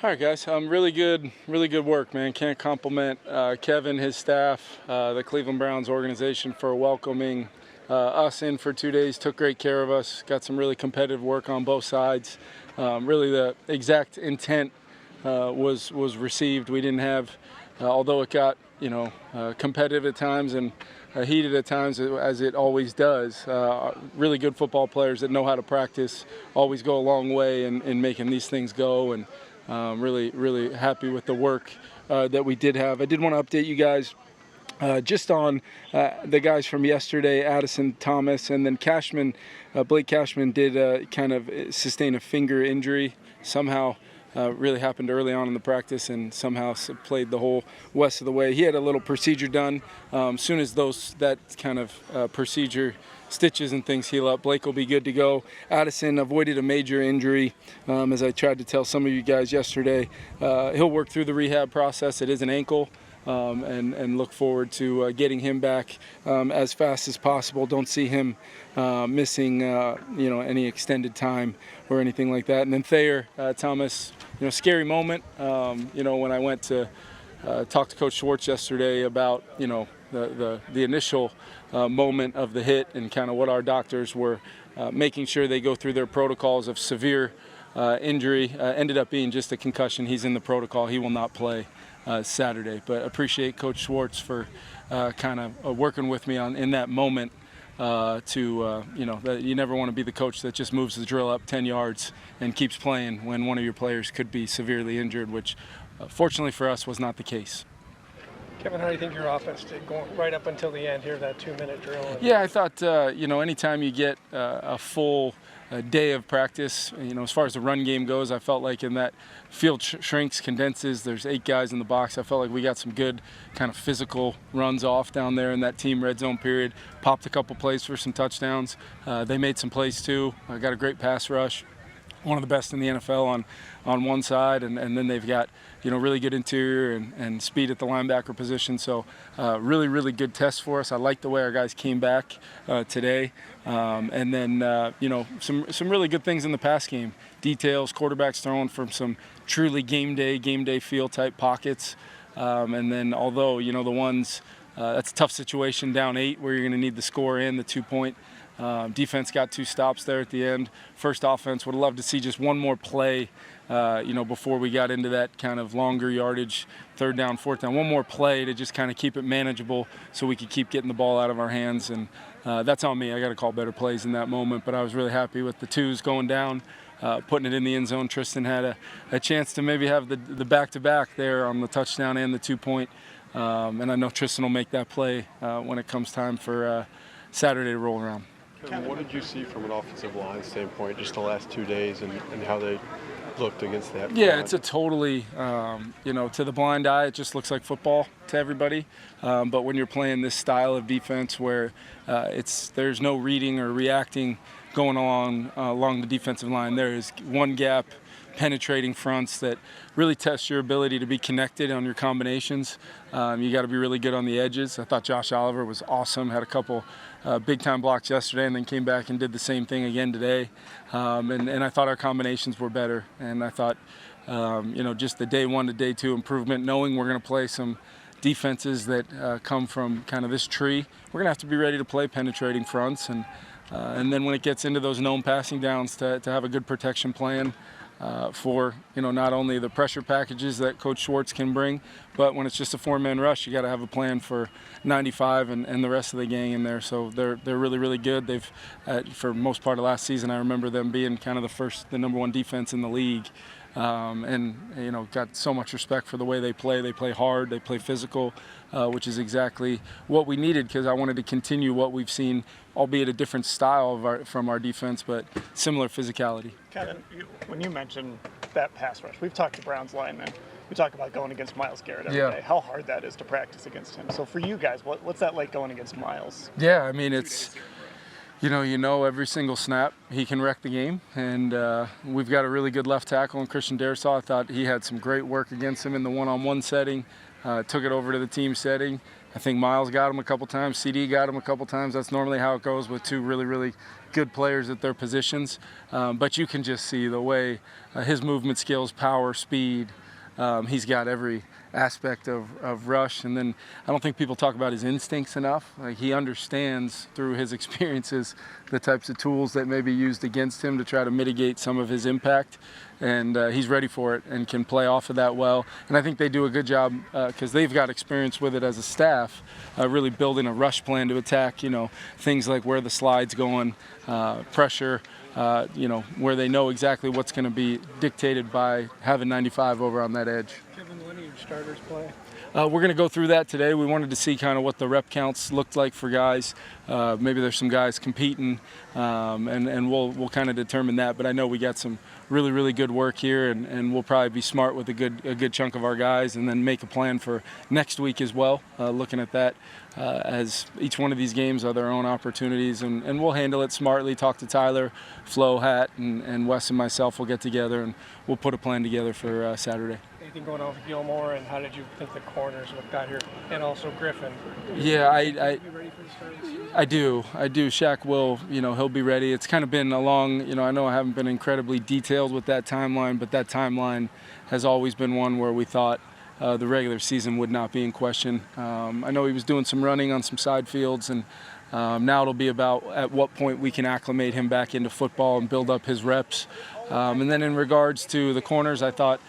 All right, guys. Really good work, man. Can't compliment Kevin, his staff, the Cleveland Browns organization for welcoming us in for 2 days. Took great care of us. Got some really competitive work on both sides. Really, the exact intent was received. We didn't have, although it got competitive at times and heated at times, as it always does. Really good football players that know how to practice always go a long way in making these things go. And really happy with the work that we did have. I did want to update you guys just on the guys from yesterday, Addison, Thomas, and then Cashman. Blake Cashman did kind of sustain a finger injury somehow. Really happened early on in the practice and somehow played the whole rest of the way. He had a little procedure done. As soon as that kind of procedure stitches and things heal up, Blake will be good to go. Addison avoided a major injury, as I tried to tell some of you guys yesterday. He'll work through the rehab process. It is an ankle. And look forward to getting him back as fast as possible. Don't see him missing any extended time or anything like that. And then Thayer, Thomas, scary moment. When I went to talk to Coach Schwartz yesterday about the initial moment of the hit and kind of what our doctors were making sure they go through their protocols of severe injury. Ended up being just a concussion. He's in the protocol. He will not play Saturday. But appreciate Coach Schwartz for kind of working with me in that moment that you never want to be the coach that just moves the drill up 10 yards and keeps playing when one of your players could be severely injured, which fortunately for us was not the case. Kevin, how do you think your offense did going right up until the end here, that 2-minute drill? Yeah, I thought, anytime you get a full day of practice, as far as the run game goes, I felt like in that field shrinks, condenses, there's 8 guys in the box. I felt like we got some good kind of physical runs off down there in that team red zone period. Popped a couple plays for some touchdowns. They made some plays too. Got a great pass rush. One of the best in the NFL on one side, and then they've got really good interior and speed at the linebacker position. So really good test for us. I like the way our guys came back today, and then some really good things in the pass game. Details, quarterbacks throwing from some truly game day feel type pockets, and then although the ones that's a tough situation down 8 where you're going to need the score and the 2-point. Defense got 2 stops there at the end. First offense would have loved to see just one more play, before we got into that kind of longer yardage, 3rd down, 4th down. One more play to just kind of keep it manageable so we could keep getting the ball out of our hands. And that's on me. I got to call better plays in that moment. But I was really happy with the 2s going down, putting it in the end zone. Tristan had a chance to maybe have the back-to-back there on the touchdown and the 2-point. And I know Tristan will make that play when it comes time for Saturday to roll around. Kevin, what did you see from an offensive line standpoint just the last 2 days and how they looked against that? Yeah, it's a totally, to the blind eye, it just looks like football to everybody. But when you're playing this style of defense where there's no reading or reacting going on along the defensive line, there is one gap, penetrating fronts that really test your ability to be connected on your combinations. You got to be really good on the edges. I thought Josh Oliver was awesome, had a couple big-time blocks yesterday and then came back and did the same thing again today. And I thought our combinations were better. And I thought, just the day 1 to day 2 improvement, knowing we're going to play some defenses that come from kind of this tree, we're going to have to be ready to play penetrating fronts. And then when it gets into those known passing downs, to have a good protection plan. For not only the pressure packages that Coach Schwartz can bring, but when it's just a 4-man rush, you got to have a plan for 95 and the rest of the gang in there. So they're really good. They've for most part of last season, I remember them being kind of the number 1 defense in the league, and got so much respect for the way they play. They play hard, they play physical, which is exactly what we needed because I wanted to continue what we've seen, albeit a different style from our defense, but similar physicality. Kevin, when you mentioned that pass rush, we've talked to Browns linemen. We talk about going against Myles Garrett every day, how hard that is to practice against him. So for you guys, what's that like going against Myles? Yeah, I mean, it's, every single snap he can wreck the game. And we've got a really good left tackle in Christian Darrisaw. I thought he had some great work against him in the one-on-one setting. took it over to the team setting. I think Myles got him a couple times, CD got him a couple times. That's normally how it goes with two really, really good players at their positions. But you can just see the way his movement skills, power, speed, he's got every aspect of rush. And then I don't think people talk about his instincts enough. Like, he understands through his experiences the types of tools that may be used against him to try to mitigate some of his impact. And he's ready for it and can play off of that well. And I think they do a good job because they've got experience with it as a staff, really building a rush plan to attack, things like where the slide's going, pressure, where they know exactly what's going to be dictated by having 95 over on that edge. Kevin, when do your starters play? We're going to go through that today. We wanted to see kind of what the rep counts looked like for guys. Maybe there's some guys competing, and we'll kind of determine that. But I know we got some really, really good work here, and we'll probably be smart with a good chunk of our guys, and then make a plan for next week as well. Looking at that, as each one of these games are their own opportunities, and we'll handle it smartly. Talk to Tyler, Flo, Hat, and Wes and myself will get together, and we'll put a plan together for Saturday. Anything going on with Gilmore, and how did you think the corners looked out here, and also Griffin? Yeah, you ready for the start of the season? I do. Shaq will, he'll be ready. It's kind of been a long, I know I haven't been incredibly detailed with that timeline, but that timeline has always been one where we thought the regular season would not be in question. I know he was doing some running on some side fields, and now it'll be about at what point we can acclimate him back into football and build up his reps. And then in regards to the corners, I thought,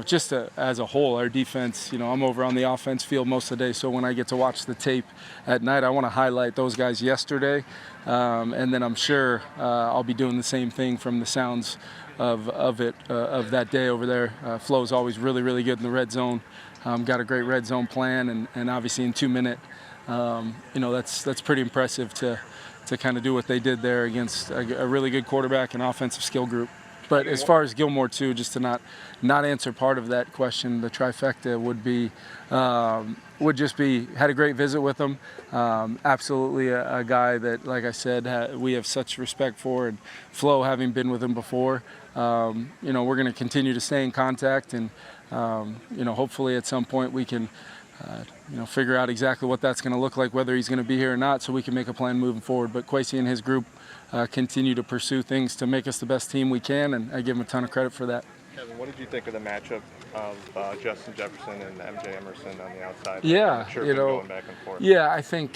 just as a whole, our defense, I'm over on the offense field most of the day, so when I get to watch the tape at night, I want to highlight those guys yesterday, and then I'm sure I'll be doing the same thing from the sounds of that day over there. Flo's always really, really good in the red zone. Got a great red zone plan, and obviously in 2 minute, that's pretty impressive to kind of do what they did there against a really good quarterback and offensive skill group. But as far as Gilmore too, just to not answer part of that question, the trifecta would just be had a great visit with him. Absolutely a guy that, like I said, we have such respect for, and Flo, having been with him before, we're going to continue to stay in contact, and hopefully at some point we can figure out exactly what that's going to look like, whether he's going to be here or not, so we can make a plan moving forward. But Kwesi and his group continue to pursue things to make us the best team we can, and I give him a ton of credit for that. Kevin, what did you think of the matchup of Justin Jefferson and MJ Emerson on the outside? Yeah, going back and forth. Yeah, I think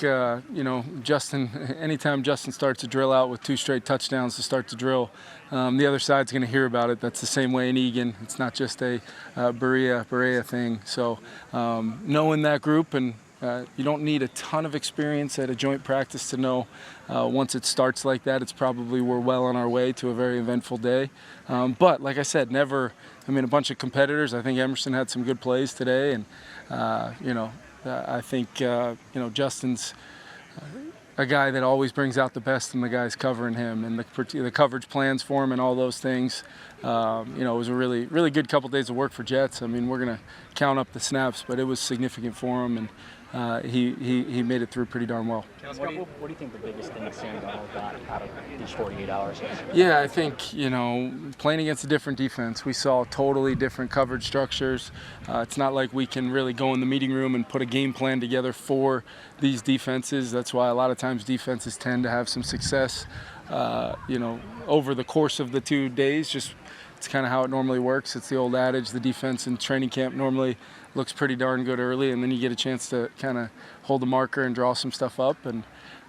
Justin. Anytime Justin starts to drill out with 2 straight touchdowns to start the drill, the other side's going to hear about it. That's the same way in Egan. It's not just a Berea thing. So knowing that group, and you don't need a ton of experience at a joint practice to know once it starts like that, it's probably we're well on our way to a very eventful day. But like I said, a bunch of competitors. I think Emerson had some good plays today, and I think Justin's a guy that always brings out the best in the guys covering him, and the coverage plans for him and all those things. It was a really, really good couple days of work for Jets. We're going to count up the snaps, but it was significant for him, and he made it through pretty darn well. What do you think the biggest thing Sam Darnold got out of these 48 hours? Yeah, I think, playing against a different defense, we saw totally different coverage structures. It's not like we can really go in the meeting room and put a game plan together for these defenses. That's why a lot of times defenses tend to have some success, over the course of the 2 days. It's kind of how it normally works. It's the old adage, the defense in training camp normally looks pretty darn good early, and then you get a chance to kind of hold the marker and draw some stuff up.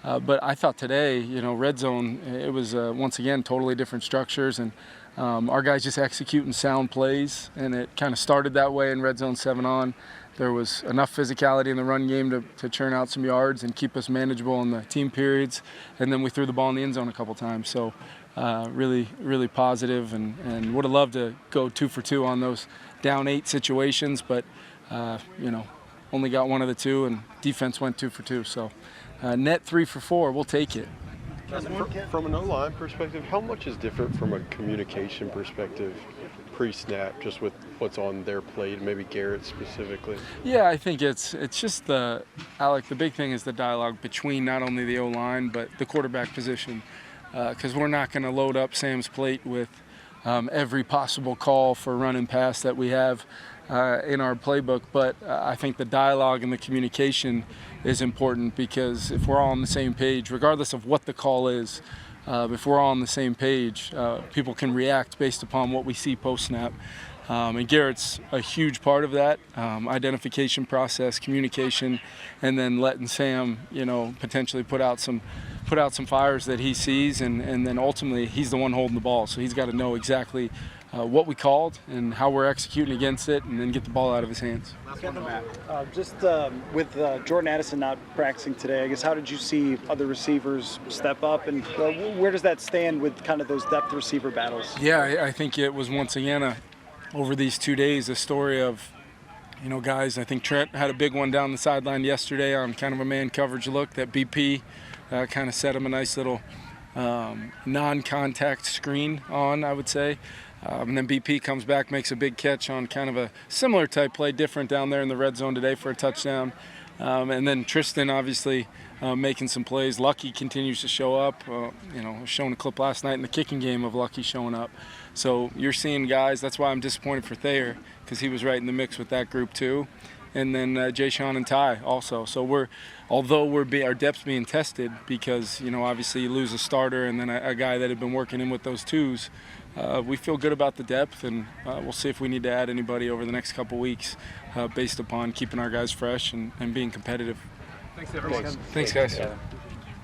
But I thought today, red zone, it was once again totally different structures, and our guys just executing sound plays, and it kind of started that way in red zone 7 on. There was enough physicality in the run game to churn out some yards and keep us manageable in the team periods, and then we threw the ball in the end zone a couple times. So really, really positive, and would have loved to go 2 for 2 on those down 8 situations, but only got 1 of the 2, and defense went 2 for 2. So net 3 for 4, we'll take it. From an O-line perspective, how much is different from a communication perspective pre-snap, just with what's on their plate, maybe Garrett specifically? Yeah, I think it's just Alec, the big thing is the dialogue between not only the O-line but the quarterback position, because we're not going to load up Sam's plate with every possible call for run and pass that we have. in our playbook, but I think the dialogue and the communication is important, because if we're all on the same page, regardless of what the call is, if we're all on the same page, people can react based upon what we see post-snap. And Garrett's a huge part of that identification process, communication, and then letting Sam, potentially put out some fires that he sees, and then ultimately he's the one holding the ball, so he's got to know exactly what we called and how we're executing against it, and then get the ball out of his hands. With Jordan Addison not practicing today, I guess how did you see other receivers step up, and where does that stand with kind of those depth receiver battles? Yeah, I think it was once again over these 2 days a story of, guys. I think Trent had a big one down the sideline yesterday on kind of a man coverage look that BP kind of set him a nice little non-contact screen on, I would say. And then BP comes back, makes a big catch on kind of a similar type play, different down there in the red zone today for a touchdown. And then Tristan obviously making some plays. Lucky continues to show up. Showing a clip last night in the kicking game of Lucky showing up. So you're seeing guys. That's why I'm disappointed for Thayer, because he was right in the mix with that group too. And then Jay Sean and Ty also. So our depth's being tested, because obviously you lose a starter and then a guy that had been working in with those twos. We feel good about the depth, and we'll see if we need to add anybody over the next couple weeks based upon keeping our guys fresh and being competitive. Thanks, everyone. Thanks, guys.